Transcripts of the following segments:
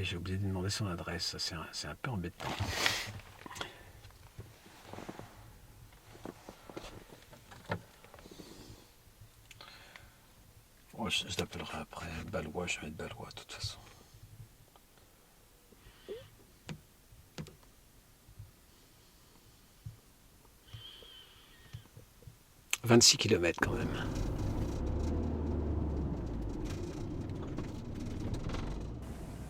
oui, j'ai oublié de lui demander son adresse, c'est un peu embêtant. Oh, je l'appellerai après, Ballois, je vais mettre Ballois de toute façon. « 26 km quand même. »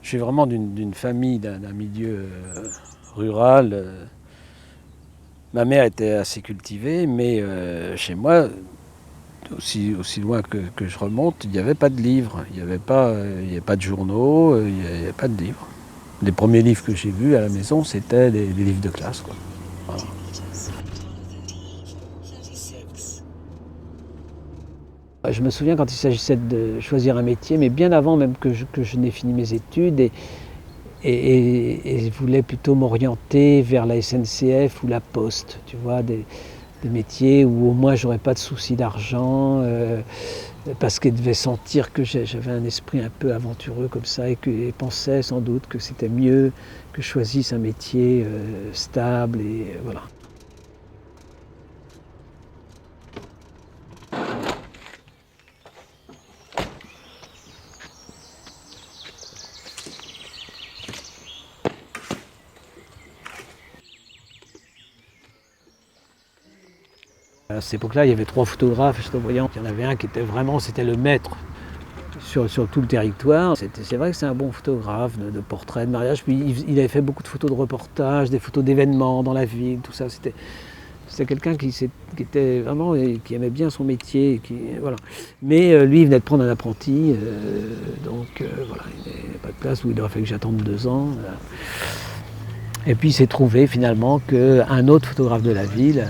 Je suis vraiment d'une famille, d'un milieu rural. Ma mère était assez cultivée, mais chez moi, aussi loin que je remonte, il n'y avait pas de livres, il n'y avait pas de journaux, il n'y avait pas de livres. Les premiers livres que j'ai vus à la maison, c'était des livres de classe, quoi. Voilà. Je me souviens quand il s'agissait de choisir un métier, mais bien avant même que je n'ai fini mes études, et je voulais plutôt m'orienter vers la SNCF ou la Poste, tu vois, des métiers où au moins j'aurais pas de soucis d'argent, parce qu'il devait sentir que j'avais un esprit un peu aventureux comme ça, et pensait sans doute que c'était mieux que je choisisse un métier stable, et voilà. À cette époque-là, il y avait 3 photographes, je te voyais. Il y en avait un qui était vraiment, c'était le maître sur tout le territoire. C'est vrai que c'est un bon photographe de portraits, de mariage. Puis il avait fait beaucoup de photos de reportages, des photos d'événements dans la ville, tout ça. C'était quelqu'un qui était vraiment, qui aimait bien son métier. Voilà. Mais lui, il venait de prendre un apprenti, donc voilà, il n'avait pas de place, où il aurait fallu que j'attende 2 ans. Et puis il s'est trouvé finalement qu'un autre photographe de la ville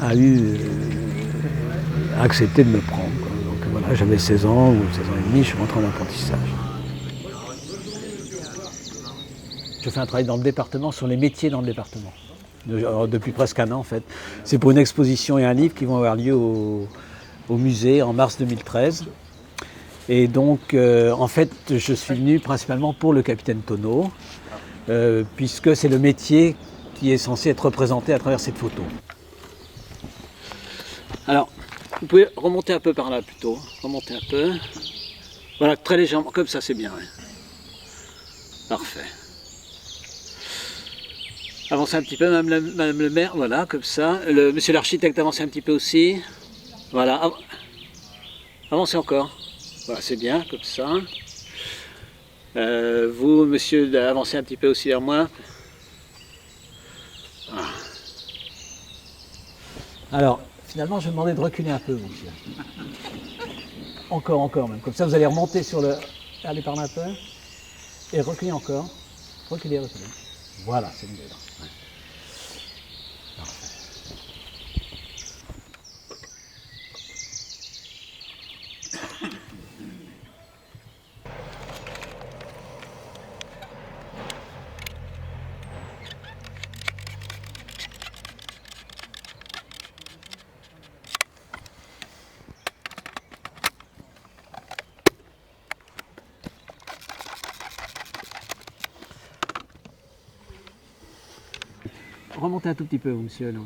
a accepté de me prendre. Donc voilà, j'avais 16 ans ou 16 ans et demi, je suis rentré en apprentissage. Je fais un travail dans le département, sur les métiers dans le département. Depuis presque un an en fait. C'est pour une exposition et un livre qui vont avoir lieu au musée en mars 2013. Et donc en fait je suis venu principalement pour le capitaine Tonneau, puisque c'est le métier qui est censé être représenté à travers cette photo. Alors, vous pouvez remonter un peu par là plutôt, remonter un peu. Voilà, très légèrement, comme ça c'est bien. Ouais. Parfait. Avancez un petit peu, madame le maire, voilà, comme ça. Monsieur l'architecte, avancez un petit peu aussi. Voilà, avancez encore. Voilà, c'est bien, comme ça. Vous, monsieur, avancez un petit peu aussi vers moi. Voilà. Alors, finalement, je vais demander de reculer un peu, monsieur. Encore même. Comme ça, vous allez remonter sur le... Allez par là un peu. Et reculer encore. Reculer. Voilà, c'est mieux là. Ouais. Parfait. Remontez un tout petit peu, monsieur. Là.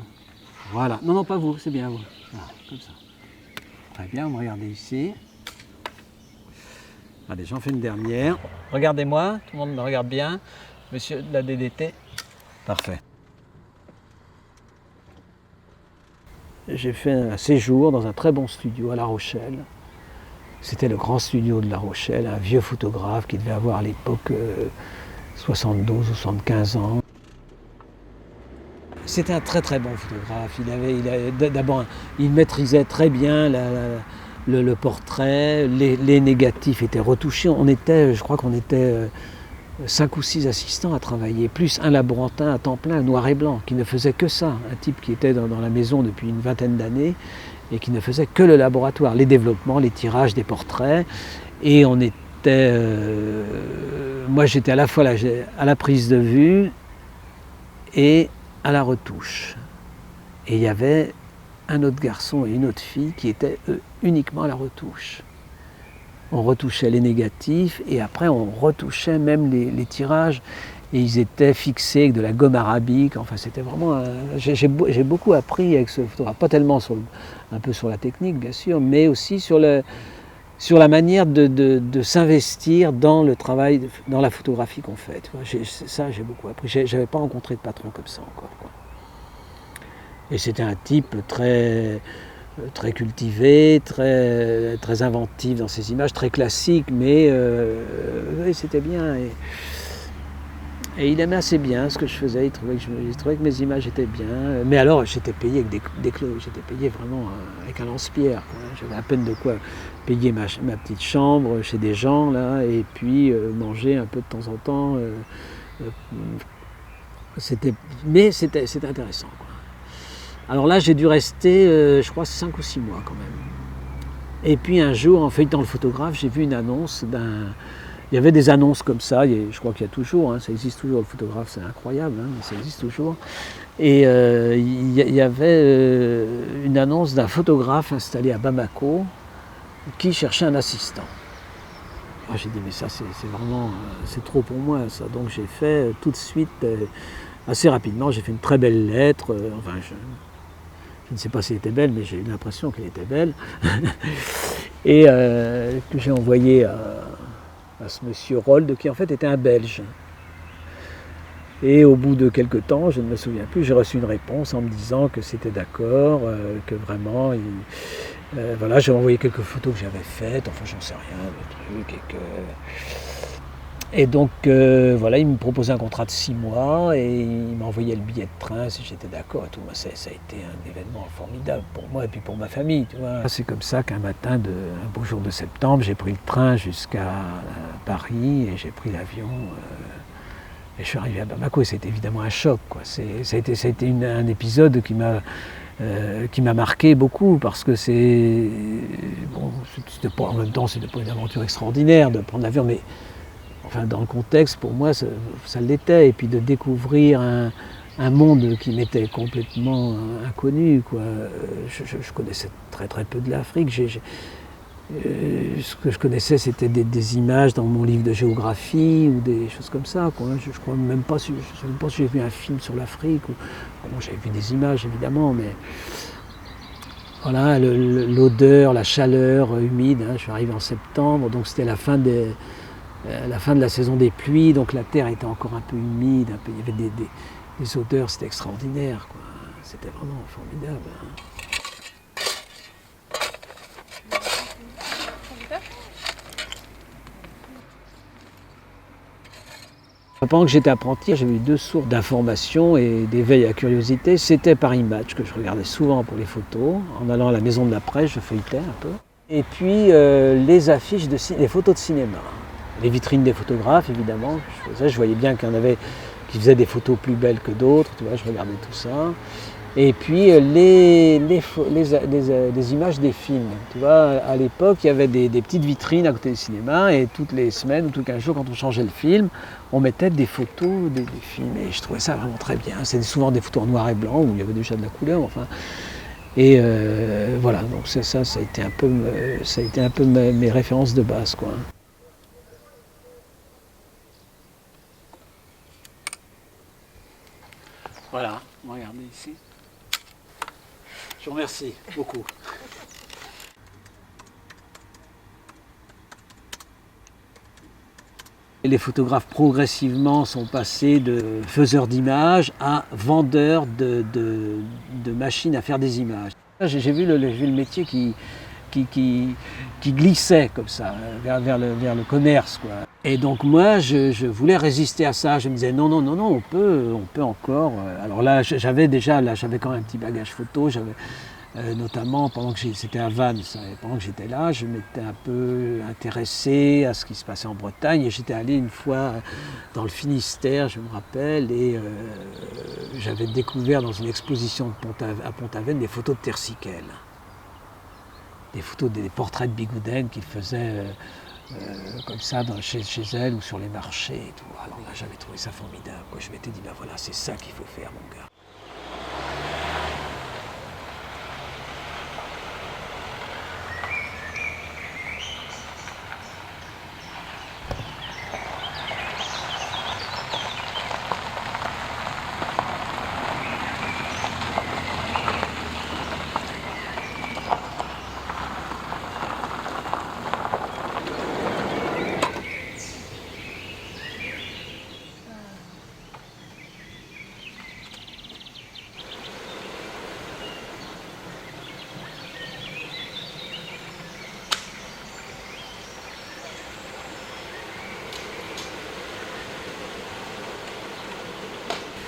Voilà. Non, pas vous, c'est bien vous. Voilà, comme ça. Très bien, vous me regardez ici. Allez, j'en fais une dernière. Regardez-moi, tout le monde me regarde bien. Monsieur de la DDT. Parfait. J'ai fait un séjour dans un très bon studio à La Rochelle. C'était le grand studio de La Rochelle, un vieux photographe qui devait avoir à l'époque 72 ou 75 ans. C'était un très très bon photographe. D'abord, il maîtrisait très bien le portrait, les négatifs étaient retouchés. Je crois qu'on était 5 ou 6 assistants à travailler, plus un laborantin à temps plein, noir et blanc, qui ne faisait que ça. Un type qui était dans la maison depuis une vingtaine d'années et qui ne faisait que le laboratoire, les développements, les tirages des portraits. Et on était... moi j'étais à la fois à la prise de vue et à la retouche. Et il y avait un autre garçon et une autre fille qui étaient eux uniquement à la retouche. on retouchait les négatifs et après on retouchait même les tirages et ils étaient fixés avec de la gomme arabique. Enfin, c'était vraiment. J'ai beaucoup appris avec ce photographe, pas tellement un peu sur la technique bien sûr, mais aussi sur la manière de s'investir dans le travail, dans la photographie qu'on fait. Tu vois, ça, j'ai beaucoup appris. J'avais pas rencontré de patron comme ça encore, quoi. Et c'était un type très cultivé, très inventif dans ses images, très classique, mais oui, c'était bien. Et il aimait assez bien ce que je faisais, il trouvait que mes images étaient bien. Mais alors, j'étais payé avec des clous, j'étais payé vraiment avec un lance-pierre, quoi. J'avais à peine de quoi payer ma petite chambre chez des gens, là, et puis manger un peu de temps en temps. Mais c'était intéressant, quoi. Alors là, j'ai dû rester, je crois, 5 ou 6 mois quand même. Et puis un jour, en feuilletant le photographe, j'ai vu une annonce Il y avait des annonces comme ça, je crois qu'il y a toujours, hein, ça existe toujours, le photographe, c'est incroyable, hein, mais ça existe toujours. Et il y avait une annonce d'un photographe installé à Bamako qui cherchait un assistant. Moi, j'ai dit, mais ça, c'est vraiment, c'est trop pour moi, ça. Donc j'ai fait tout de suite, assez rapidement, j'ai fait une très belle lettre, enfin, je ne sais pas si elle était belle, mais j'ai eu l'impression qu'elle était belle, et que j'ai envoyé à ce monsieur Rold, qui en fait était un Belge. Et au bout de quelques temps, je ne me souviens plus, j'ai reçu une réponse en me disant que c'était d'accord, que vraiment, voilà, j'ai envoyé quelques photos que j'avais faites, enfin j'en sais rien, le truc, et donc voilà, il me proposait un contrat de 6 mois et il m'envoyait le billet de train si j'étais d'accord et tout. Moi, ça a été un événement formidable pour moi et puis pour ma famille, tu vois. C'est comme ça qu'un matin, un beau jour de septembre, j'ai pris le train jusqu'à Paris et j'ai pris l'avion et je suis arrivé à Bamako et c'était évidemment un choc, quoi. Ça a été un épisode qui m'a marqué beaucoup parce que en même temps, c'était pas une aventure extraordinaire de prendre l'avion, mais enfin, dans le contexte, pour moi, ça l'était. Et puis de découvrir un monde qui m'était complètement inconnu, quoi. Je connaissais très très peu de l'Afrique. Ce que je connaissais, c'était des images dans mon livre de géographie ou des choses comme ça, quoi. Je ne crois même pas si j'ai vu un film sur l'Afrique. Bon, j'avais vu des images, évidemment, mais voilà, l'odeur, la chaleur humide. Hein, je suis arrivé en septembre, donc c'était la fin de la saison des pluies, donc la terre était encore un peu humide, il y avait des odeurs, c'était extraordinaire, quoi. C'était vraiment formidable. Pendant que j'étais apprenti, j'avais eu 2 sources d'information et d'éveil à la curiosité. C'était Paris Match, que je regardais souvent pour les photos. En allant à la maison de la presse, je feuilletais un peu. Et puis les affiches, les photos de cinéma. Les vitrines des photographes, évidemment, je voyais bien qu'il y en avait qui faisaient des photos plus belles que d'autres, tu vois, je regardais tout ça. Et puis les images des films. Tu vois, à l'époque, il y avait des petites vitrines à côté du cinéma et toutes les semaines ou tous les 15 jours, quand on changeait le film, on mettait des photos des films. Et je trouvais ça vraiment très bien. C'était souvent des photos en noir et blanc où il y avait déjà de la couleur, enfin. Et voilà, donc ça a été un peu mes références de base, quoi. Voilà, regardez ici. Je vous remercie beaucoup. Les photographes progressivement sont passés de faiseurs d'images à vendeurs de machines à faire des images. J'ai vu le métier qui glissait comme ça vers le commerce, quoi. Et donc moi je voulais résister à ça. Je me disais non, on peut encore. Alors là j'avais quand même un petit bagage photo. Notamment pendant que c'était à Vannes, pendant que j'étais là, je m'étais un peu intéressé à ce qui se passait en Bretagne et j'étais allé une fois dans le Finistère, je me rappelle, et j'avais découvert dans une exposition à Pont-Aven des photos de Tercyckel. Des photos, des portraits de Bigouden qu'il faisait comme ça chez elle ou sur les marchés et tout. Alors là j'avais trouvé ça formidable, quoi. Je m'étais dit, ben voilà, c'est ça qu'il faut faire, mon gars.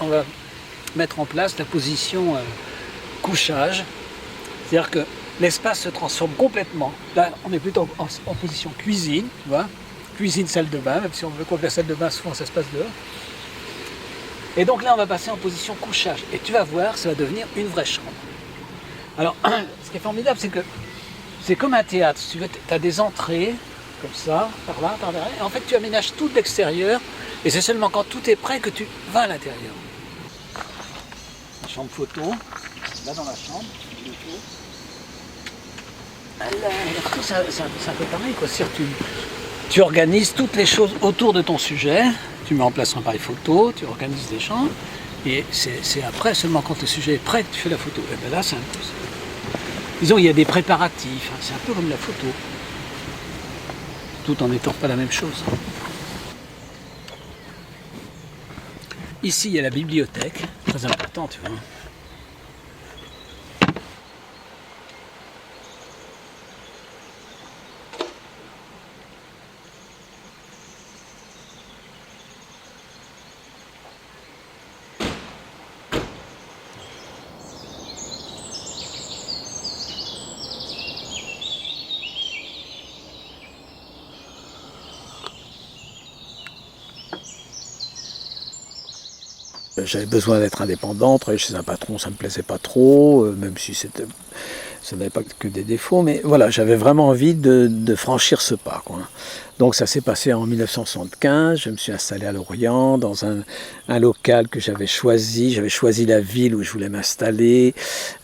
va mettre en place la position couchage. C'est-à-dire que l'espace se transforme complètement. Là, on est plutôt en position cuisine, tu vois. Cuisine, salle de bain, même si on veut que la salle de bain, souvent ça se passe dehors. Et donc là, on va passer en position couchage. Et tu vas voir, ça va devenir une vraie chambre. Alors, ce qui est formidable, c'est que c'est comme un théâtre. Si tu veux, tu as des entrées, comme ça, par là, par derrière. Et en fait, tu aménages tout de l'extérieur. Et c'est seulement quand tout est prêt que tu vas à l'intérieur. La chambre photo. Là, dans la chambre. C'est un peu pareil, quoi. Tu organises toutes les choses autour de ton sujet. Tu mets en place un appareil photo, tu organises des champs. Et c'est après, seulement quand le sujet est prêt, que tu fais la photo. Et bien là, c'est un peu... Disons, il y a des préparatifs. C'est un peu comme la photo. Tout en n'étant pas la même chose. Ici, il y a la bibliothèque. Très important, tu vois. J'avais besoin d'être indépendant, travailler chez un patron, ça ne me plaisait pas trop, même si ça n'avait pas que des défauts, mais voilà, j'avais vraiment envie de franchir ce pas, quoi. Donc ça s'est passé en 1975, je me suis installé à Lorient, dans un local que j'avais choisi la ville où je voulais m'installer,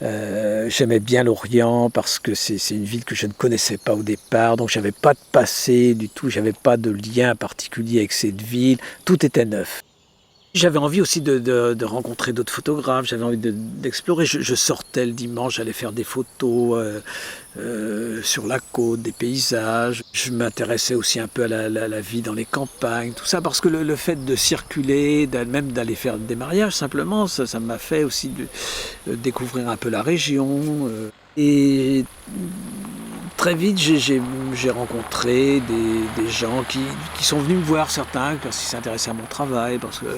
j'aimais bien Lorient parce que c'est une ville que je ne connaissais pas au départ, donc j'avais pas de passé du tout, j'avais pas de lien particulier avec cette ville, tout était neuf. J'avais envie aussi de rencontrer d'autres photographes, j'avais envie d'explorer. Je sortais le dimanche, j'allais faire des photos sur la côte, des paysages. Je m'intéressais aussi un peu à la vie dans les campagnes, tout ça, parce que le fait de circuler, même d'aller faire des mariages simplement, ça m'a fait aussi découvrir un peu la région. Et très vite, j'ai rencontré des gens qui sont venus me voir, certains, parce qu'ils s'intéressaient à mon travail, parce que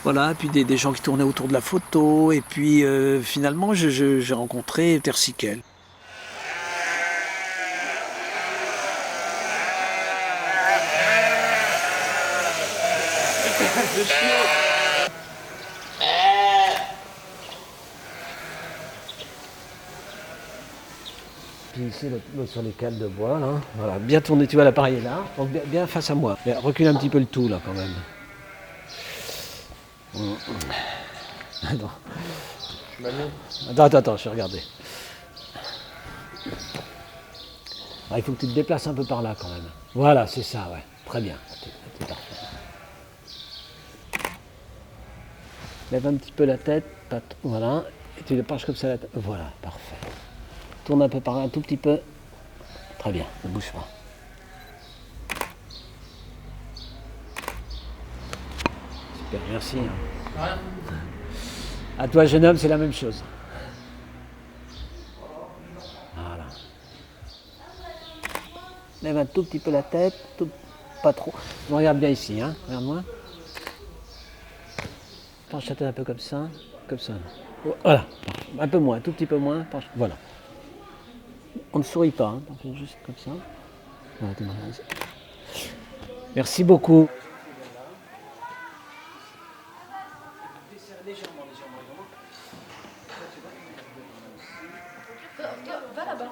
voilà, puis des gens qui tournaient autour de la photo, et puis finalement, j'ai rencontré Tersiquel. Puis ici, l'autre sur les cales de bois, là. Voilà, bien tourné, tu vois, l'appareil est là, donc bien face à moi. Mais recule un petit peu le tout, là, quand même. Attends, je vais regarder. Ah, il faut que tu te déplaces un peu par là, quand même. Voilà, c'est ça, ouais. Très bien. C'est parfait. Lève un petit peu la tête, voilà. Et tu penches comme ça la tête. Voilà, parfait. Tourne un peu par là, un tout petit peu. Très bien, ne bouge pas. Super, merci. À toi, jeune homme, c'est la même chose. Voilà. Lève un tout petit peu la tête, pas trop. On regarde bien ici, hein. Regarde-moi. Penche la tête un peu comme ça. Voilà. Un peu moins, un tout petit peu moins. Voilà. On ne sourit pas, hein. On fait juste comme ça. Voilà, merci beaucoup. Va là-bas.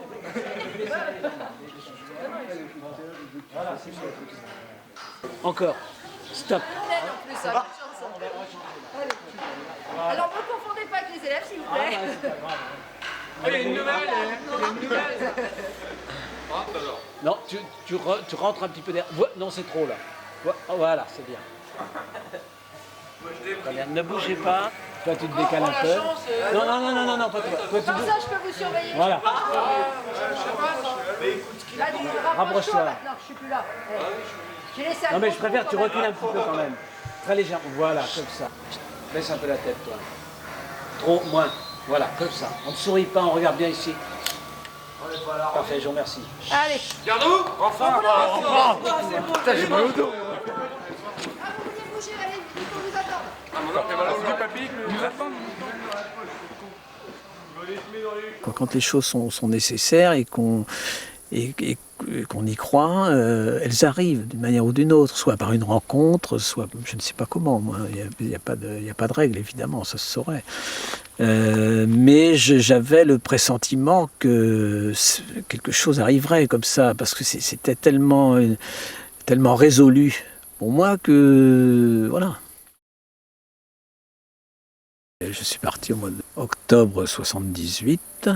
Encore. Stop. Alors, ne confondez pas avec les élèves, s'il vous plaît. Il y a une nouvelle, Non, tu rentres un petit peu derrière. Non, c'est trop là. Voilà, c'est bien. Très bien. Ne bougez pas. Toi, tu te décales un peu. Non, pas toi. Toi, Comme ça, je peux vous surveiller. Voilà. Là, Rapproche-toi. maintenant, je suis plus là. J'ai laissé un Non, mais je peu préfère que tu quand recules un petit peu quand même. Très légèrement. Voilà, comme ça. Baisse un peu la tête, toi. Trop, moins. Voilà, comme ça. On ne sourit pas, on regarde bien ici. Parfait, je vous remercie. Allez. Gardons. Enfin. Putain, j'ai mal au dos. Ah, vous vouliez bouger, allez, il faut vous attendre. Quand les choses sont nécessaires et qu'on y croit, elles arrivent d'une manière ou d'une autre, soit par une rencontre, soit je ne sais pas comment. Moi, il n'y a pas de règle, évidemment, ça se saurait. Mais j'avais le pressentiment que quelque chose arriverait comme ça, parce que c'était tellement résolu pour moi que voilà. Je suis parti au mois d'octobre 78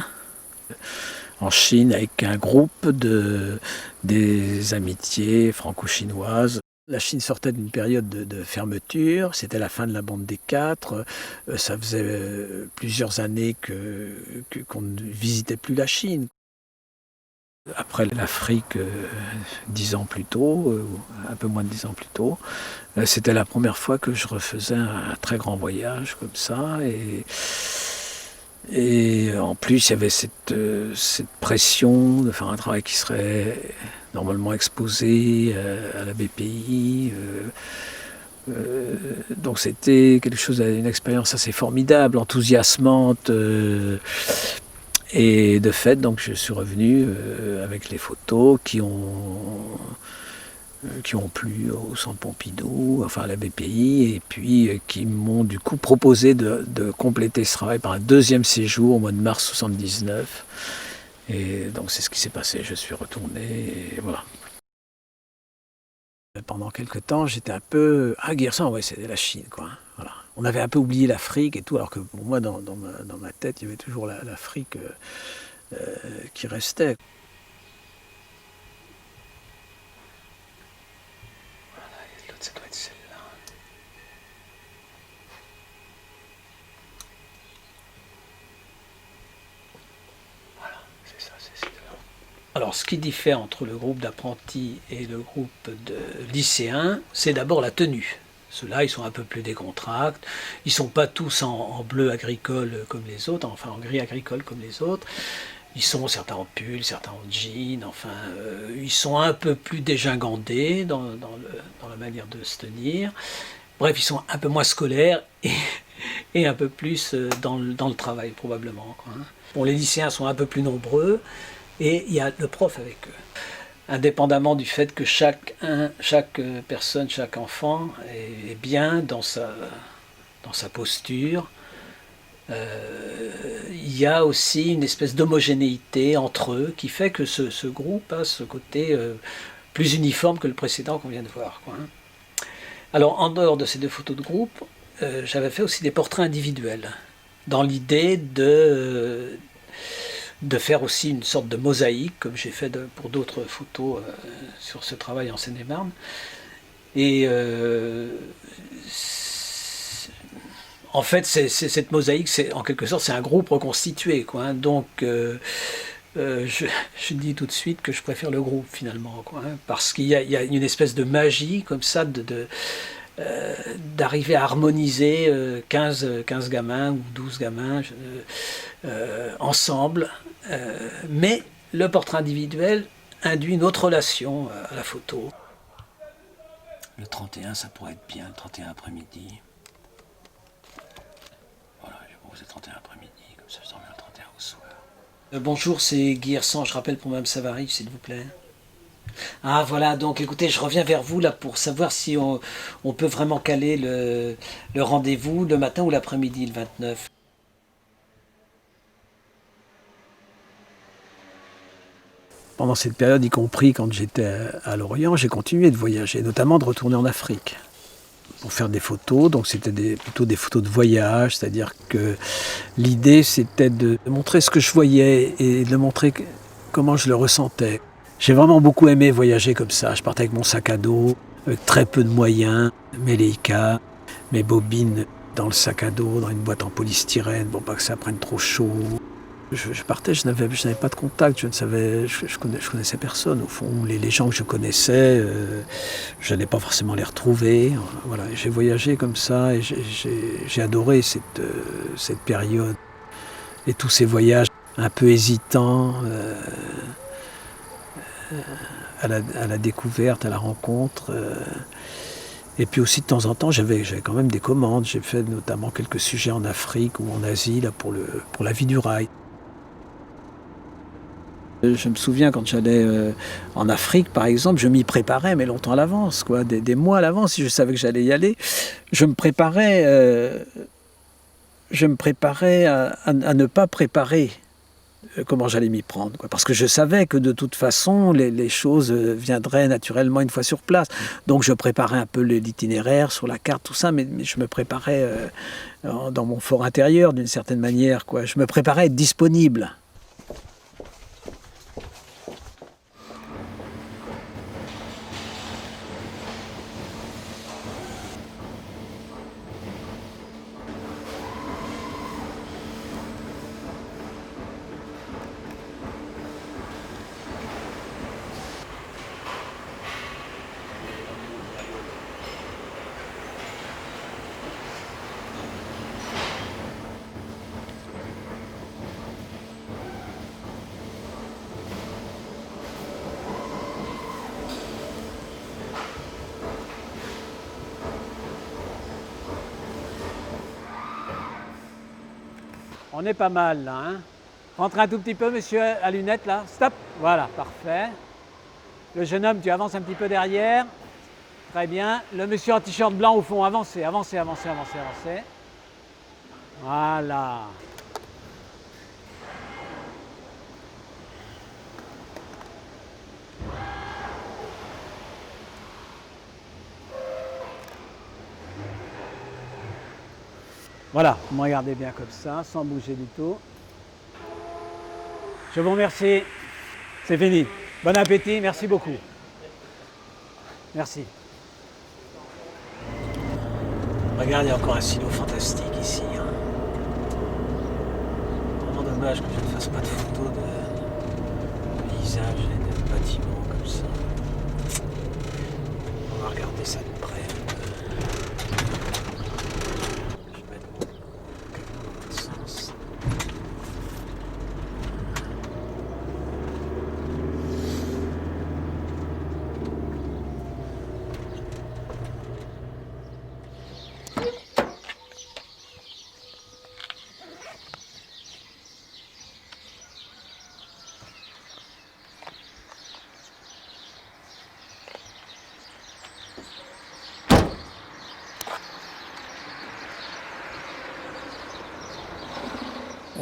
en Chine avec un groupe des amitiés franco-chinoises. La Chine sortait d'une période de fermeture, c'était la fin de la bande des quatre, ça faisait plusieurs années qu'on ne visitait plus la Chine. Après l'Afrique, 10 ans plus tôt, un peu moins de 10 ans plus tôt, c'était la première fois que je refaisais un très grand voyage comme ça. Et en plus, il y avait cette pression de faire un travail qui serait normalement exposé à la BPI. Donc c'était quelque chose, une expérience assez formidable, enthousiasmante. Et de fait, donc, je suis revenu avec les photos qui ont plu au Centre Pompidou, enfin à la BPI, et puis qui m'ont du coup proposé de compléter ce travail par un deuxième séjour au mois de mars 79. Et donc c'est ce qui s'est passé, je suis retourné, et voilà. Pendant quelques temps, j'étais un peu... Ah, Guersan, ouais, c'était la Chine, quoi. Voilà. On avait un peu oublié l'Afrique et tout, alors que pour moi, dans ma tête, il y avait toujours l'Afrique qui restait. Voilà, et l'autre, ça doit être celle-là. Voilà, c'est ça, c'est celle-là. Alors, ce qui diffère entre le groupe d'apprentis et le groupe de lycéens, c'est d'abord la tenue. Ceux-là, ils sont un peu plus décontractés. Ils ne sont pas tous en bleu agricole comme les autres, enfin en gris agricole comme les autres. Ils sont certains en pull, certains en jean, enfin, ils sont un peu plus dégingandés dans la manière de se tenir. Bref, ils sont un peu moins scolaires et un peu plus dans le travail, probablement, quoi. Bon, les lycéens sont un peu plus nombreux et il y a le prof avec eux. Indépendamment du fait que chaque personne, chaque enfant est bien dans sa posture, il y a aussi une espèce d'homogénéité entre eux qui fait que ce groupe a ce côté plus uniforme que le précédent qu'on vient de voir, quoi. Alors, en dehors de ces deux photos de groupe, j'avais fait aussi des portraits individuels, dans l'idée de faire aussi une sorte de mosaïque, comme j'ai fait pour d'autres photos sur ce travail en Seine-et-Marne. Et en fait, cette mosaïque, en quelque sorte, c'est un groupe reconstitué, quoi, hein. Donc, je dis tout de suite que je préfère le groupe, finalement, quoi, hein, parce qu'il y a une espèce de magie, comme ça, d'arriver à harmoniser 15 gamins ou 12 gamins ensemble. Mais le portrait individuel induit une autre relation à la photo. Le 31, ça pourrait être bien, le 31 après-midi. Voilà, j'ai proposé le 31 après-midi, comme ça je dormais le 31 au soir. Bonjour, c'est Guy Hersan, je rappelle pour Mme Savary, s'il vous plaît. Ah voilà, donc écoutez, je reviens vers vous là pour savoir si on peut vraiment caler le rendez-vous le matin ou l'après-midi, le 29. Pendant cette période, y compris quand j'étais à Lorient, j'ai continué de voyager, notamment de retourner en Afrique pour faire des photos. Donc c'était plutôt des photos de voyage, c'est-à-dire que l'idée c'était de montrer ce que je voyais et de montrer comment je le ressentais. J'ai vraiment beaucoup aimé voyager comme ça. Je partais avec mon sac à dos, avec très peu de moyens, mes Leica, mes bobines dans le sac à dos, dans une boîte en polystyrène, pour pas que ça prenne trop chaud. Je partais, je n'avais pas de contact, je connaissais personne au fond. Les gens que je connaissais, je n'allais pas forcément les retrouver. Voilà, j'ai voyagé comme ça et j'ai adoré cette période et tous ces voyages un peu hésitants à la découverte, à la rencontre. Et puis aussi de temps en temps, j'avais quand même des commandes. J'ai fait notamment quelques sujets en Afrique ou en Asie là, pour la vie du rail. Je me souviens quand j'allais en Afrique, par exemple, je m'y préparais, mais longtemps à l'avance, quoi, des mois à l'avance, si je savais que j'allais y aller. Je me préparais à ne pas préparer comment j'allais m'y prendre, quoi, parce que je savais que de toute façon, les choses viendraient naturellement une fois sur place. Donc je préparais un peu l'itinéraire sur la carte, tout ça, mais je me préparais dans mon fort intérieur, d'une certaine manière, quoi. Je me préparais à être disponible. On est pas mal là, hein. Rentrez un tout petit peu, monsieur à lunettes là. Stop. Voilà, parfait. Le jeune homme, tu avances un petit peu derrière. Très bien. Le monsieur en t-shirt blanc au fond, avancez, avancez, avancez, avancez, avancez. Voilà. Voilà, vous me regardez bien comme ça, sans bouger du tout. Je vous remercie. C'est fini. Bon appétit, merci beaucoup. Merci. Regarde, il y a encore un silo fantastique ici. Hein. Vraiment dommage que je ne fasse pas de photos de paysages et de bâtiments comme ça. On va regarder ça de près.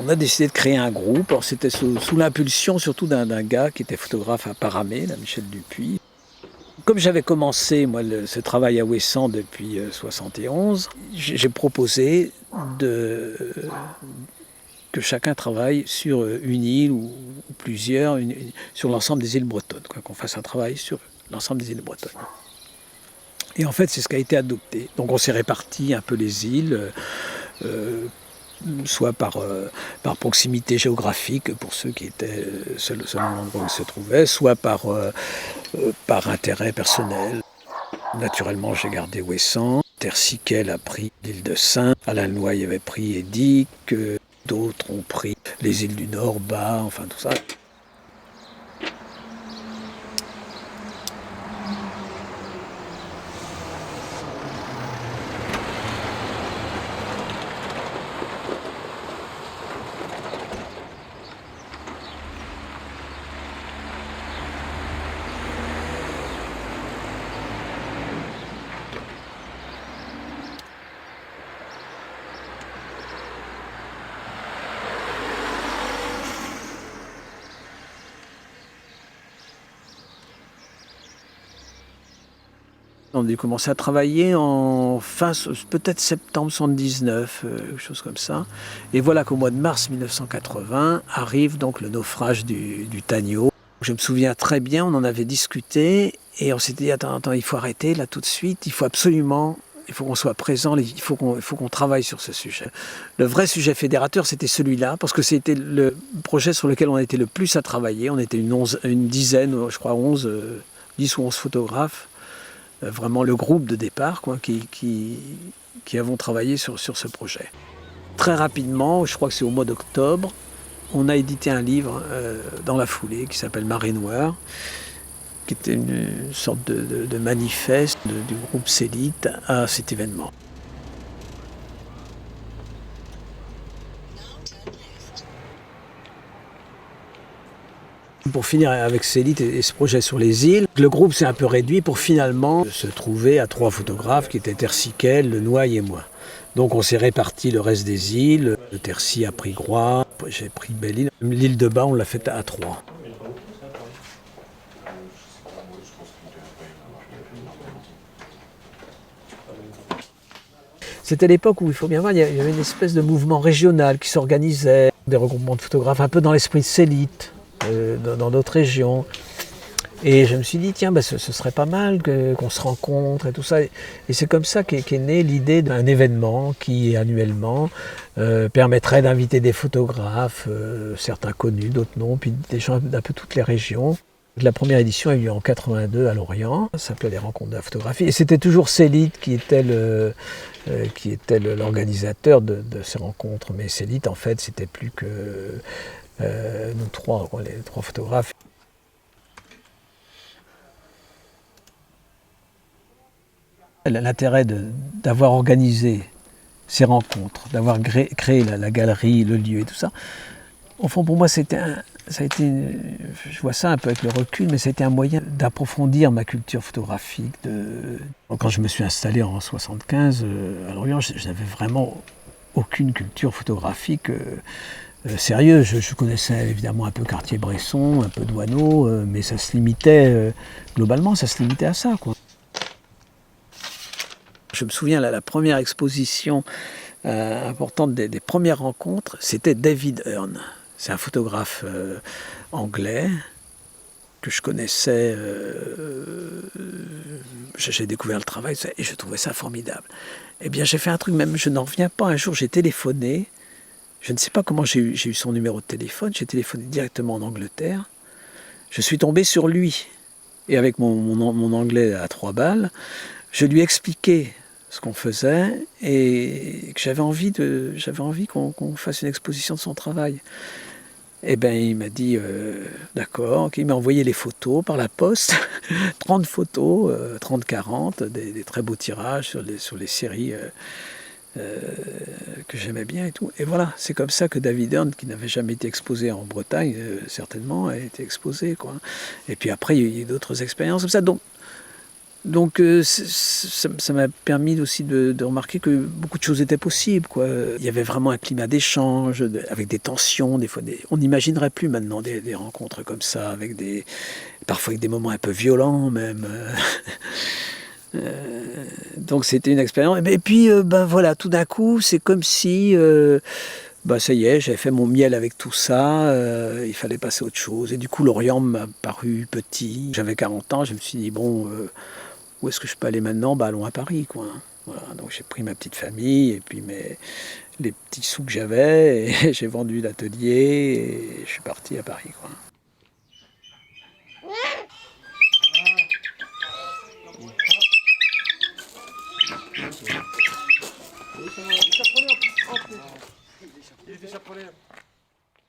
On a décidé de créer un groupe. C'était sous l'impulsion surtout d'un gars qui était photographe à Paramé, là, Michel Dupuis. Comme j'avais commencé moi, ce travail à Ouessant depuis 1971, j'ai proposé que chacun travaille sur une île ou plusieurs, sur l'ensemble des îles bretonnes, qu'on fasse un travail sur l'ensemble des îles bretonnes. Et en fait, c'est ce qui a été adopté. Donc on s'est réparti un peu les îles, soit par proximité géographique pour ceux qui étaient selon l'endroit où ils se trouvaient, soit par intérêt personnel. Naturellement, j'ai gardé Ouessant. Tersiquel a pris l'île de Saint. Alain Noailles avait pris Édic. D'autres ont pris les îles du Nord, Bas, enfin tout ça. On a commencé à travailler en peut-être septembre 1979, quelque chose comme ça. Et voilà qu'au mois de mars 1980 arrive donc le naufrage du Tagno. Je me souviens très bien, on en avait discuté et on s'était dit attends, il faut arrêter là tout de suite, il faut qu'on soit présent, il faut qu'on travaille sur ce sujet. Le vrai sujet fédérateur, c'était celui-là, parce que c'était le projet sur lequel on était le plus à travailler. On était une dizaine, je crois 10 ou 11 photographes. Vraiment le groupe de départ qui avons travaillé sur ce projet. Très rapidement, je crois que c'est au mois d'octobre, on a édité un livre dans la foulée qui s'appelle Marée Noire, qui était une sorte de manifeste du groupe Célite à cet événement. Pour finir avec Célite et ce projet sur les îles, le groupe s'est un peu réduit pour finalement se trouver à 3 photographes qui étaient Tercy-Quel, Le Noailles et moi. Donc on s'est réparti le reste des îles. Tercy a pris Groix, j'ai pris Belle-Île. L'île de Bas, on l'a faite à 3. C'était l'époque où, il faut bien voir, il y avait une espèce de mouvement régional qui s'organisait, des regroupements de photographes un peu dans l'esprit de Célite, dans d'autres régions. Et je me suis dit, tiens, ce serait pas mal qu'on se rencontre et tout ça. Et c'est comme ça qu'est née l'idée d'un événement qui, annuellement, permettrait d'inviter des photographes, certains connus, d'autres non, puis des gens d'un peu toutes les régions. La première édition a eu lieu en 82 à Lorient, ça s'appelait les Rencontres de la photographie. Et c'était toujours Célite qui était l'organisateur de ces rencontres. Mais Célite, en fait, c'était plus que nous trois, les 3 photographes. L'intérêt d'avoir organisé ces rencontres, d'avoir créé la galerie, le lieu et tout ça, au fond pour moi je vois ça un peu avec le recul, mais c'était un moyen d'approfondir ma culture photographique. Quand je me suis installé en 1975 à Lorient, je n'avais vraiment aucune culture photographique sérieuse. Je connaissais évidemment un peu Cartier-Bresson, un peu Doisneau, mais ça se limitait, globalement ça se limitait à ça, quoi. Je me souviens, la première exposition importante des premières rencontres, c'était David Hearn. C'est un photographe anglais que je connaissais. J'ai découvert le travail et je trouvais ça formidable. Eh bien, j'ai fait un truc, même je n'en reviens pas. Un jour, j'ai téléphoné. Je ne sais pas comment j'ai eu son numéro de téléphone. J'ai téléphoné directement en Angleterre. Je suis tombé sur lui. Et avec mon anglais à 3 balles, je lui ai expliqué ce qu'on faisait et que j'avais envie qu'on fasse une exposition de son travail. Et bien il m'a dit d'accord, il m'a envoyé les photos par la poste, 30 photos, 30-40, des très beaux tirages sur les séries que j'aimais bien et tout. Et voilà, c'est comme ça que David Hearn, qui n'avait jamais été exposé en Bretagne, certainement, a été exposé, quoi. Et puis après, il y a eu d'autres expériences comme ça. Donc ça m'a permis aussi de remarquer que beaucoup de choses étaient possibles, quoi. Il y avait vraiment un climat d'échange, avec des tensions, des fois on n'imaginerait plus maintenant des rencontres comme ça, parfois avec des moments un peu violents même. Donc c'était une expérience. Et puis voilà, tout d'un coup, c'est comme si ça y est, j'avais fait mon miel avec tout ça, il fallait passer à autre chose. Et du coup, Lorient m'a paru petit. J'avais 40 ans, je me suis dit, bon, où est-ce que je peux aller maintenant ? Allons à Paris, quoi. Voilà, donc j'ai pris ma petite famille et puis les petits sous que j'avais, et j'ai vendu l'atelier et je suis parti à Paris, quoi.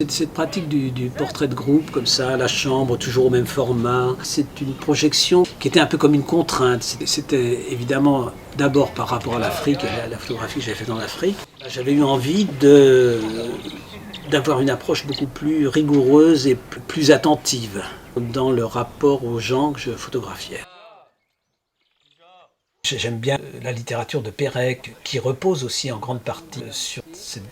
Cette pratique du portrait de groupe, comme ça, à la chambre, toujours au même format, c'est une projection qui était un peu comme une contrainte. C'était évidemment d'abord par rapport à l'Afrique et la photographie que j'avais faite dans l'Afrique. J'avais eu envie d'avoir une approche beaucoup plus rigoureuse et plus attentive dans le rapport aux gens que je photographiais. J'aime bien la littérature de Pérec, qui repose aussi en grande partie sur cette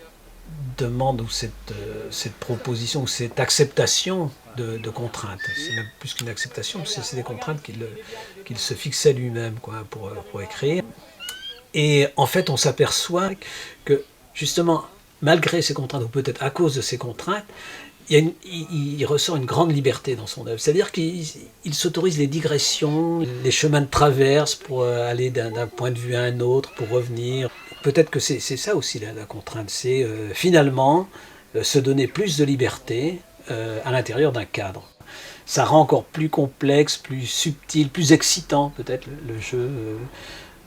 demande ou cette proposition ou cette acceptation de contraintes. C'est même plus qu'une acceptation, c'est des contraintes qu'il se fixait lui-même, quoi, pour écrire. Et en fait, on s'aperçoit que justement, malgré ces contraintes, ou peut-être à cause de ces contraintes, il ressort une grande liberté dans son œuvre. C'est-à-dire qu'il s'autorise les digressions, les chemins de traverse pour aller d'un point de vue à un autre, pour revenir. Peut-être que c'est ça aussi la contrainte, c'est finalement se donner plus de liberté à l'intérieur d'un cadre. Ça rend encore plus complexe, plus subtil, plus excitant peut-être le jeu,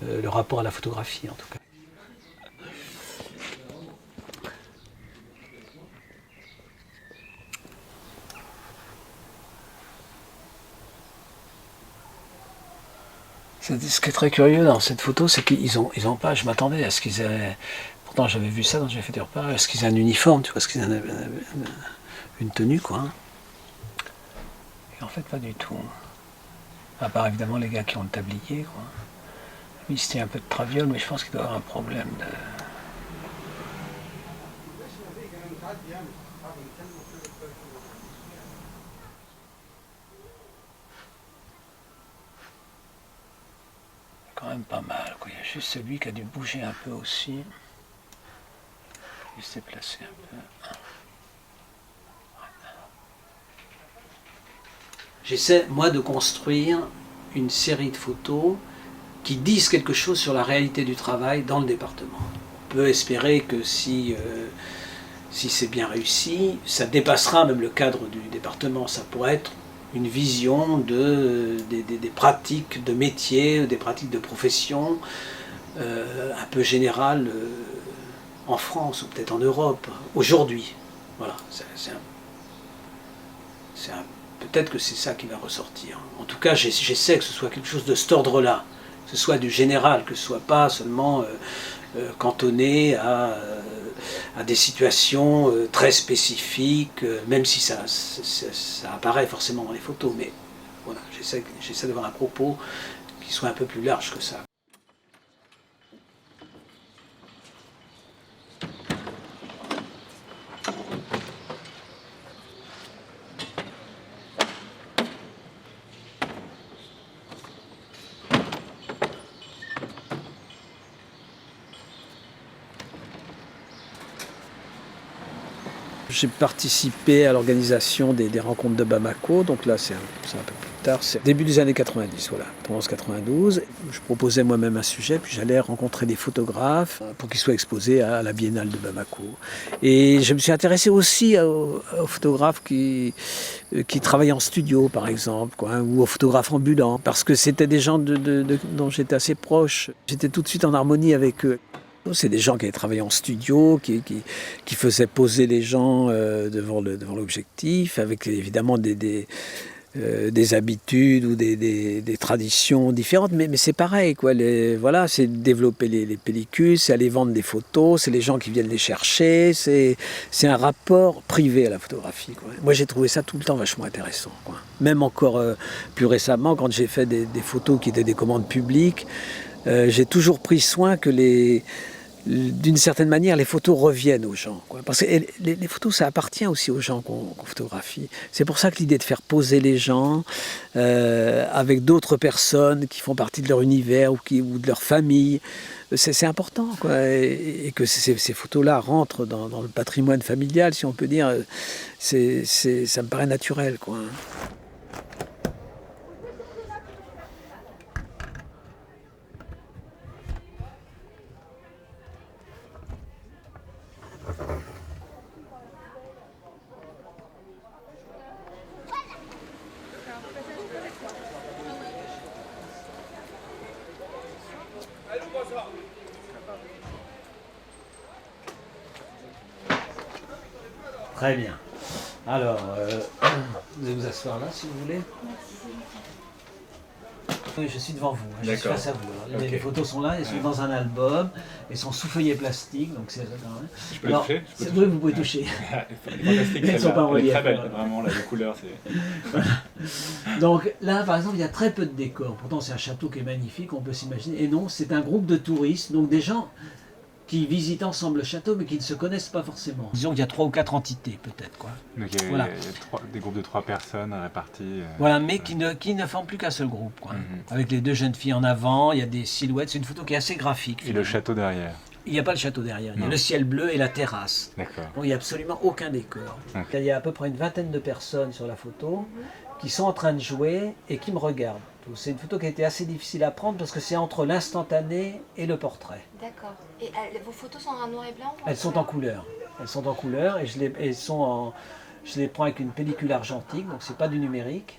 le rapport à la photographie en tout cas. Ce qui est très curieux dans cette photo, c'est qu'ils ont pas, je m'attendais à ce qu'ils aient, pourtant j'avais vu ça quand j'ai fait des repas, à ce qu'ils aient un uniforme, tu vois, à ce qu'ils aient une tenue, quoi. Hein. Et en fait, pas du tout. À part évidemment les gars qui ont le tablier, quoi. Lui, il se tient un peu de traviole, mais je pense qu'il doit avoir un problème de... Quand même pas mal, quoi. Il y a juste celui qui a dû bouger un peu aussi. Il s'est placé un peu. J'essaie, moi, de construire une série de photos qui disent quelque chose sur la réalité du travail dans le département. On peut espérer que si c'est bien réussi, ça dépassera même le cadre du département. Ça pourrait être une vision des pratiques de métier, des pratiques de profession, un peu générales en France ou peut-être en Europe, aujourd'hui. Voilà, peut-être que c'est ça qui va ressortir. En tout cas, j'essaie que ce soit quelque chose de cet ordre-là, que ce soit du général, que ce ne soit pas seulement cantonné à des situations très spécifiques, même si ça apparaît forcément dans les photos, mais voilà, j'essaie d'avoir un propos qui soit un peu plus large que ça. J'ai participé à l'organisation des rencontres de Bamako, donc là c'est un peu plus tard, c'est début des années 90, voilà, 91-92. Je proposais moi-même un sujet, puis j'allais rencontrer des photographes pour qu'ils soient exposés à la Biennale de Bamako. Et je me suis intéressé aussi aux photographes qui travaillaient en studio, par exemple, quoi, ou aux photographes ambulants, parce que c'était des gens dont j'étais assez proche. J'étais tout de suite en harmonie avec eux. C'est des gens qui avaient travaillé en studio, qui faisaient poser les gens devant l'objectif, avec évidemment des habitudes ou des traditions différentes, mais c'est pareil, quoi. Voilà, c'est développer les pellicules, c'est aller vendre des photos, c'est les gens qui viennent les chercher, c'est un rapport privé à la photographie, quoi. Moi j'ai trouvé ça tout le temps vachement intéressant, quoi. Même encore plus récemment, quand j'ai fait des photos qui étaient des commandes publiques, j'ai toujours pris soin que d'une certaine manière, les photos reviennent aux gens, quoi. Parce que les photos, ça appartient aussi aux gens qu'on photographie. C'est pour ça que l'idée de faire poser les gens avec d'autres personnes qui font partie de leur univers ou de leur famille, c'est important, quoi. Et que ces photos-là rentrent dans le patrimoine familial, si on peut dire, ça me paraît naturel, quoi. Très bien. Alors, vous allez vous asseoir là si vous voulez. Oui, je suis devant vous, hein, je suis face à vous. Les photos sont là, elles sont dans un album, elles sont sous feuillet plastique, donc c'est... Je peux toucher? Oui, vous pouvez toucher. Fantastique, elles sont pas en relief. très belle, vraiment, les couleurs, c'est... Voilà. Donc là, par exemple, il y a très peu de décors. Pourtant, c'est un château qui est magnifique, on peut s'imaginer. Et non, c'est un groupe de touristes, donc des gens qui visitent ensemble le château, mais qui ne se connaissent pas forcément. Disons qu'il y a 3 ou 4 entités, peut-être, quoi. Donc il y a des groupes de 3 personnes réparties. Voilà, mais qui ne forment plus qu'un seul groupe, quoi. Avec les 2 jeunes filles en avant, il y a des silhouettes, c'est une photo qui est assez graphique. Et le château derrière? Il n'y a pas le château derrière, il y a le ciel bleu et la terrasse. D'accord. Bon, il n'y a absolument aucun décor. Okay. Il y a à peu près une vingtaine de personnes sur la photo qui sont en train de jouer et qui me regardent. C'est une photo qui a été assez difficile à prendre parce que c'est entre l'instantané et le portrait. D'accord. Et vos photos sont en noir et blanc? Elles sont en couleur. Elles sont en couleur et je les prends avec une pellicule argentique, donc c'est pas du numérique,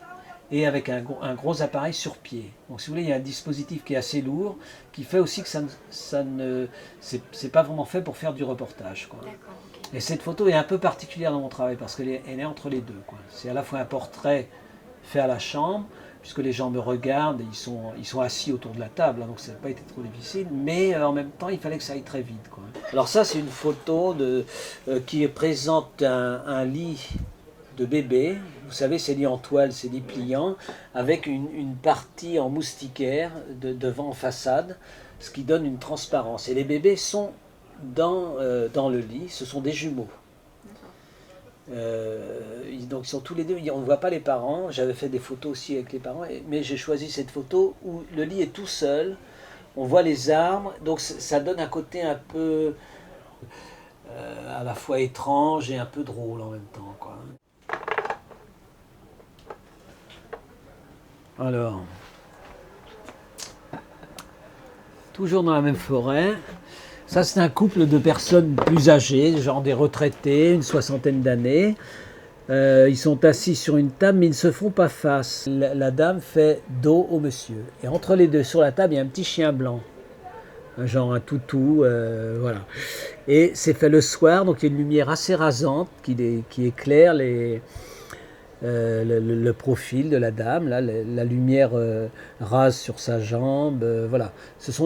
et avec un gros appareil sur pied. Donc si vous voulez, il y a un dispositif qui est assez lourd, qui fait aussi que c'est pas vraiment fait pour faire du reportage, quoi. D'accord, okay. Et cette photo est un peu particulière dans mon travail parce qu'elle est entre les deux, quoi. C'est à la fois un portrait fait à la chambre, puisque les gens me regardent, et ils sont assis autour de la table, hein, donc ça n'a pas été trop difficile, mais en même temps, il fallait que ça aille très vite, quoi. Alors ça, c'est une photo qui présente un lit de bébé. Vous savez, ces lits en toile, ces lits pliants, avec une partie en moustiquaire devant en façade, ce qui donne une transparence. Et les bébés sont dans le lit, ce sont des jumeaux. Donc ils sont tous les deux, on ne voit pas les parents. J'avais fait des photos aussi avec les parents, mais j'ai choisi cette photo où le lit est tout seul, on voit les arbres, donc ça donne un côté un peu à la fois étrange et un peu drôle en même temps, quoi. Alors, toujours dans la même forêt. Ça, c'est un couple de personnes plus âgées, genre des retraités, une soixantaine d'années. Ils sont assis sur une table, mais ils ne se font pas face. La dame fait dos au monsieur. Et entre les deux, sur la table, il y a un petit chien blanc. Genre un toutou, voilà. Et c'est fait le soir, donc il y a une lumière assez rasante qui éclaire le profil de la dame, là, la lumière rase sur sa jambe, voilà.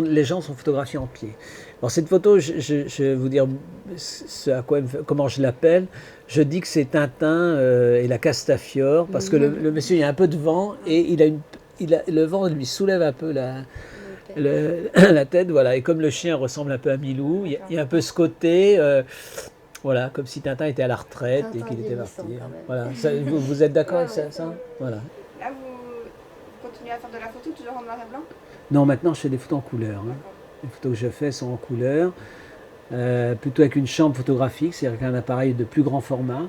Les gens sont photographiés en pied. Alors cette photo, je vais vous dire comment je l'appelle. Je dis que c'est Tintin et la Castafiore, parce que le monsieur, il y a un peu de vent, et le vent lui soulève un peu la tête, voilà. Et comme le chien ressemble un peu à Milou, il y a un peu ce côté... voilà, comme si Tintin était à la retraite et qu'il était parti. Voilà. Ça, vous êtes d'accord avec ça, Voilà. Là, vous continuez à faire de la photo toujours en noir et blanc? Non, maintenant je fais des photos en couleur. Hein. Les photos que je fais sont en couleur, plutôt avec une chambre photographique, c'est-à-dire avec un appareil de plus grand format.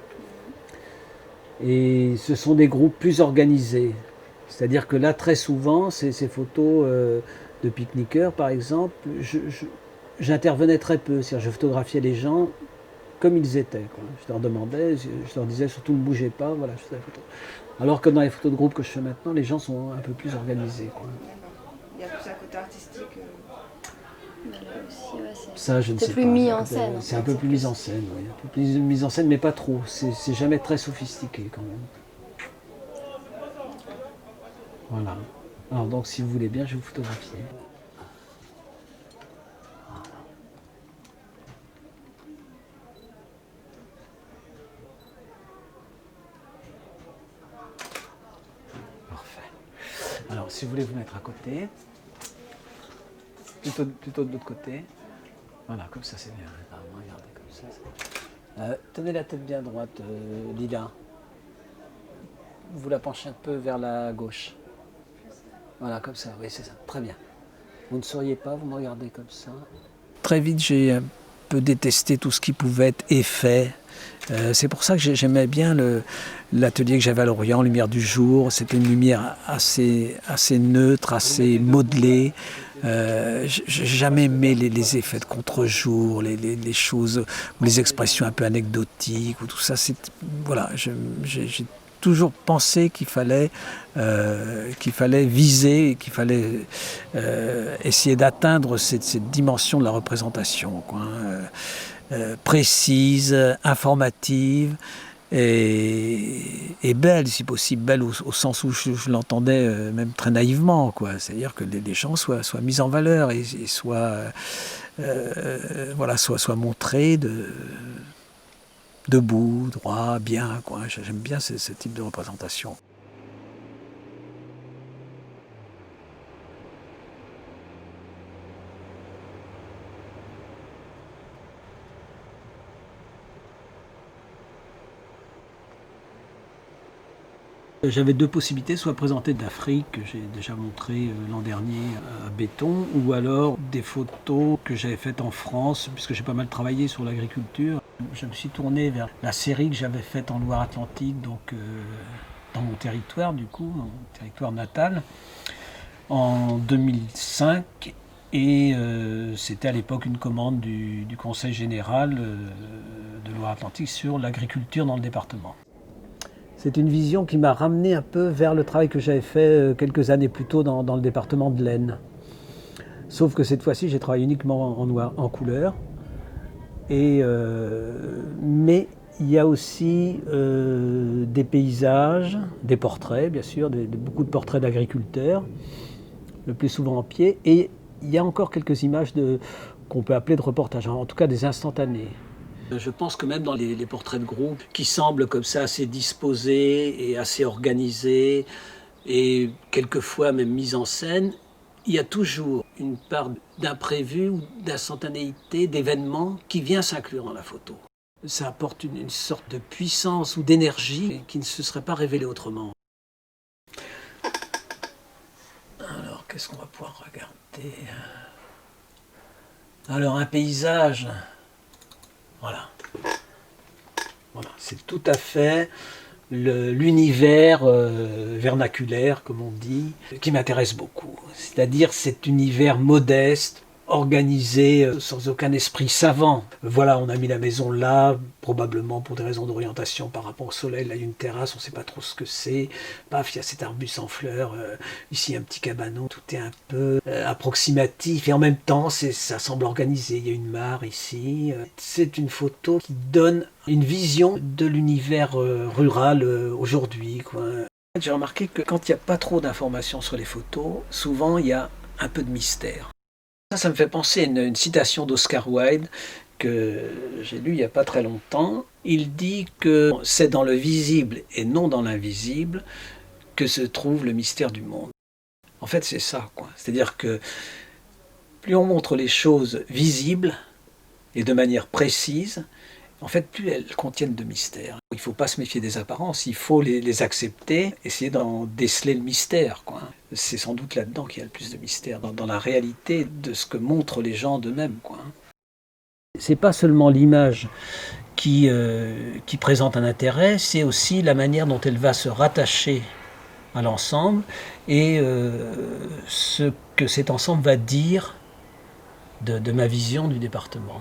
Et ce sont des groupes plus organisés. C'est-à-dire que là, très souvent, ces photos de pique-niqueurs, par exemple, j'intervenais très peu. C'est-à-dire je photographiais les gens comme ils étaient, quoi. Je leur demandais, je leur disais surtout ne bougez pas, voilà, je faisais la photo. Alors que dans les photos de groupe que je fais maintenant, les gens sont un peu plus organisés, quoi. Il y a plus un côté artistique. Ça, je ne sais pas. C'est plus mis en scène. C'est un peu plus mis en scène, oui. Un peu plus mis en scène, mais pas trop. C'est jamais très sophistiqué, quand même. Voilà. Alors donc, si vous voulez bien, je vais vous photographier. Alors, si vous voulez vous mettre à côté, plutôt de l'autre côté, voilà, comme ça c'est bien. Regardez comme ça. Tenez la tête bien droite, Lila. Vous la penchez un peu vers la gauche. Voilà, comme ça, oui, c'est ça, très bien. Vous ne souriez pas, vous me regardez comme ça. Très vite, j'ai un peu détesté tout ce qui pouvait être effet. C'est pour ça que j'aimais bien l'atelier que j'avais à Lorient, Lumière du jour. C'était une lumière assez neutre, assez modelée. J'ai jamais aimé les effets de contre-jour, les choses, ou les expressions un peu anecdotiques, ou tout ça. Voilà, j'ai toujours pensé qu'il fallait viser, qu'il fallait essayer d'atteindre cette dimension de la représentation, quoi, précise, informative et belle, si possible, belle au sens où je l'entendais même très naïvement, quoi. C'est-à-dire que les gens soient mis en valeur et soient montrés debout, droit, bien, quoi. J'aime bien ce type de représentation. J'avais deux possibilités, soit présenter d'Afrique, que j'ai déjà montré l'an dernier à Béton, ou alors des photos que j'avais faites en France, puisque j'ai pas mal travaillé sur l'agriculture. Je me suis tourné vers la série que j'avais faite en Loire-Atlantique, donc dans mon territoire, du coup, mon territoire natal, en 2005. Et c'était à l'époque une commande du Conseil général de Loire-Atlantique sur l'agriculture dans le département. C'est une vision qui m'a ramené un peu vers le travail que j'avais fait quelques années plus tôt dans le département de l'Aisne. Sauf que cette fois-ci, j'ai travaillé uniquement en couleur. Mais Il y a aussi des paysages, des portraits bien sûr, beaucoup de portraits d'agriculteurs, le plus souvent en pied, et il y a encore quelques images qu'on peut appeler de reportage, en tout cas des instantanés. Je pense que même dans les portraits de groupe, qui semblent comme ça assez disposés et assez organisés, et quelquefois même mis en scène, il y a toujours une part d'imprévu ou d'instantanéité, d'événement qui vient s'inclure dans la photo. Ça apporte une sorte de puissance ou d'énergie qui ne se serait pas révélée autrement. Alors, qu'est-ce qu'on va pouvoir regarder? Alors, un paysage, voilà. Voilà, c'est tout à fait l'univers vernaculaire, comme on dit, qui m'intéresse beaucoup. C'est-à-dire cet univers modeste, organisé, sans aucun esprit savant. Voilà, on a mis la maison là, probablement pour des raisons d'orientation par rapport au soleil. Là, il y a une terrasse, on ne sait pas trop ce que c'est. Paf, il y a cet arbuste en fleurs. Ici, un petit cabanon. Tout est un peu approximatif et en même temps, ça semble organisé. Il y a une mare ici. C'est une photo qui donne une vision de l'univers rural aujourd'hui, quoi. J'ai remarqué que quand il n'y a pas trop d'informations sur les photos, souvent il y a un peu de mystère. Ça me fait penser à une citation d'Oscar Wilde que j'ai lue il n'y a pas très longtemps. Il dit que c'est dans le visible et non dans l'invisible que se trouve le mystère du monde. En fait, c'est ça, quoi. C'est-à-dire que plus on montre les choses visibles et de manière précise, en fait, plus elles contiennent de mystère. Il ne faut pas se méfier des apparences, il faut les accepter, essayer d'en déceler le mystère, quoi. C'est sans doute là-dedans qu'il y a le plus de mystère, dans la réalité de ce que montrent les gens d'eux-mêmes, quoi. C'est pas seulement l'image qui présente un intérêt, c'est aussi la manière dont elle va se rattacher à l'ensemble et ce que cet ensemble va dire de ma vision du département,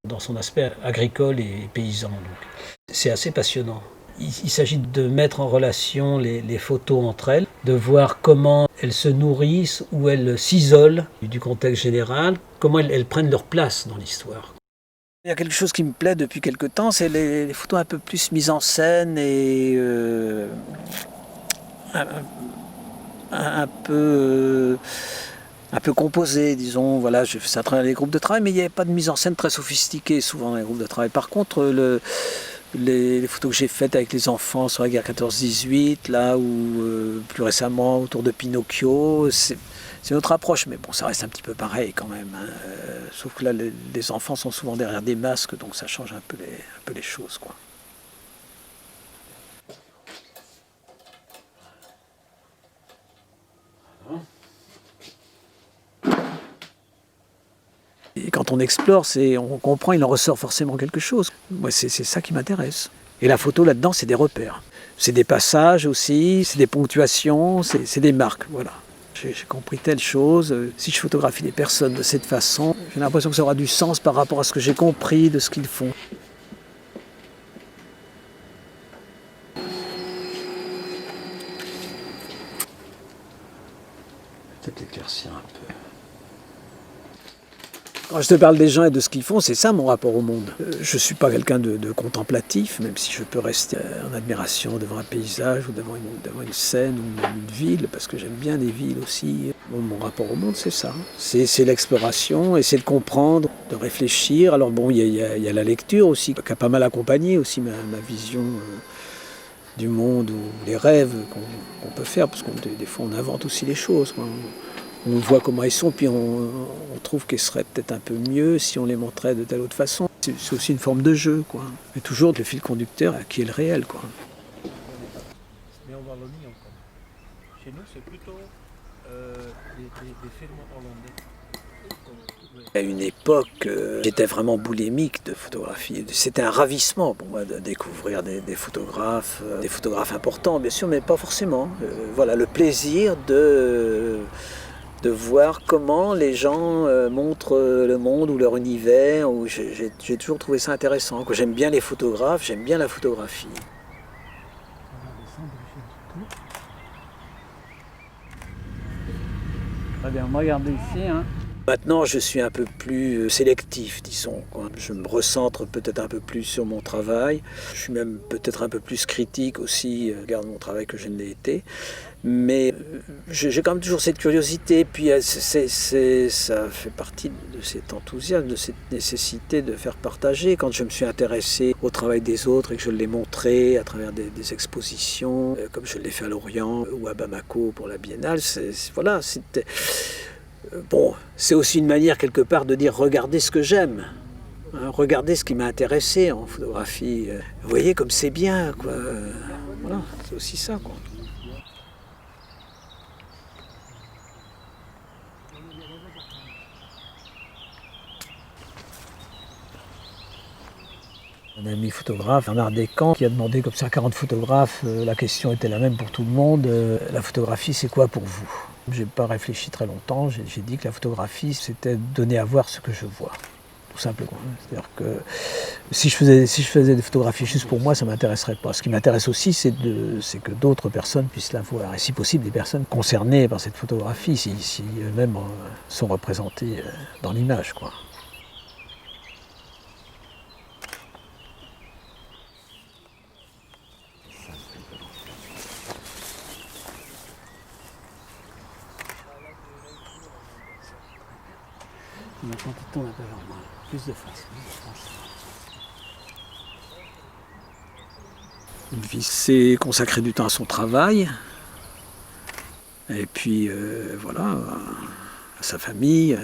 dans son aspect agricole et paysan. C'est assez passionnant. Il s'agit de mettre en relation les photos entre elles, de voir comment elles se nourrissent ou elles s'isolent du contexte général, comment elles prennent leur place dans l'histoire. Il y a quelque chose qui me plaît depuis quelque temps, c'est les photos un peu plus mises en scène et un peu composées, disons. Voilà, j'ai fait ça à travers les groupes de travail, mais il n'y avait pas de mise en scène très sophistiquée souvent dans les groupes de travail. Par contre, les photos que j'ai faites avec les enfants sur la guerre 14-18, là, ou plus récemment autour de Pinocchio, c'est notre approche, mais bon, ça reste un petit peu pareil quand même, hein. Sauf que là, les enfants sont souvent derrière des masques, donc ça change un peu les choses, quoi. Et quand on explore, on comprend, il en ressort forcément quelque chose. Moi, c'est ça qui m'intéresse. Et la photo, là-dedans, c'est des repères. C'est des passages aussi, c'est des ponctuations, c'est des marques, voilà. J'ai compris telle chose. Si je photographie les personnes de cette façon, j'ai l'impression que ça aura du sens par rapport à ce que j'ai compris de ce qu'ils font. Peut-être éclaircir un peu. Quand je te parle des gens et de ce qu'ils font, c'est ça mon rapport au monde. Je ne suis pas quelqu'un de contemplatif, même si je peux rester en admiration devant un paysage ou devant une scène ou même une ville, parce que j'aime bien les villes aussi. Bon, mon rapport au monde, c'est ça. C'est l'exploration et c'est de comprendre, de réfléchir. Alors bon, il y a la lecture aussi, qui a pas mal accompagné aussi ma vision du monde ou les rêves qu'on peut faire, parce que des fois on invente aussi les choses, quoi. On voit comment ils sont, puis on trouve qu'ils seraient peut-être un peu mieux si on les montrait de telle autre façon. C'est aussi une forme de jeu, quoi. Mais toujours le fil conducteur qui est le réel, quoi. Mais en Wallonie encore. Chez nous, c'est plutôt des films hollandais. À une époque, j'étais vraiment boulimique de photographie. C'était un ravissement pour moi de découvrir des photographes importants, bien sûr, mais pas forcément. Voilà, le plaisir de voir comment les gens montrent le monde ou leur univers. J'ai toujours trouvé ça intéressant. J'aime bien les photographes, j'aime bien la photographie. Très bien, regardez ici, hein. Maintenant, je suis un peu plus sélectif, disons, quoi. Je me recentre peut-être un peu plus sur mon travail. Je suis même peut-être un peu plus critique aussi, regarde mon travail que je ne l'ai été. Mais j'ai quand même toujours cette curiosité, puis ça fait partie de cet enthousiasme, de cette nécessité de faire partager. Quand je me suis intéressé au travail des autres et que je l'ai montré à travers des expositions, comme je l'ai fait à Lorient ou à Bamako pour la Biennale, voilà, c'était... Bon, c'est aussi une manière quelque part de dire regardez ce que j'aime, hein, regardez ce qui m'a intéressé en photographie. Vous voyez comme c'est bien, quoi. Voilà, c'est aussi ça, quoi. Un ami photographe, Bernard Descamps, qui a demandé comme ça à 40 photographes, la question était la même pour tout le monde, la photographie c'est quoi pour vous? J'ai pas réfléchi très longtemps, j'ai dit que la photographie c'était donner à voir ce que je vois, tout simplement. C'est-à-dire que si je faisais des photographies juste pour moi, ça ne m'intéresserait pas. Ce qui m'intéresse aussi, c'est que d'autres personnes puissent la voir, et si possible des personnes concernées par cette photographie, si eux-mêmes sont représentés dans l'image, quoi. Maintenant, tu tournes un peu vers moi, plus de face. Une vie, c'est consacrer du temps à son travail, et puis voilà, à sa famille,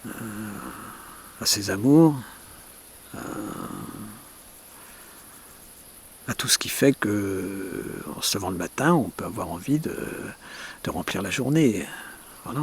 à ses amours, à tout ce qui fait que, en se levant le matin, on peut avoir envie de remplir la journée. Voilà.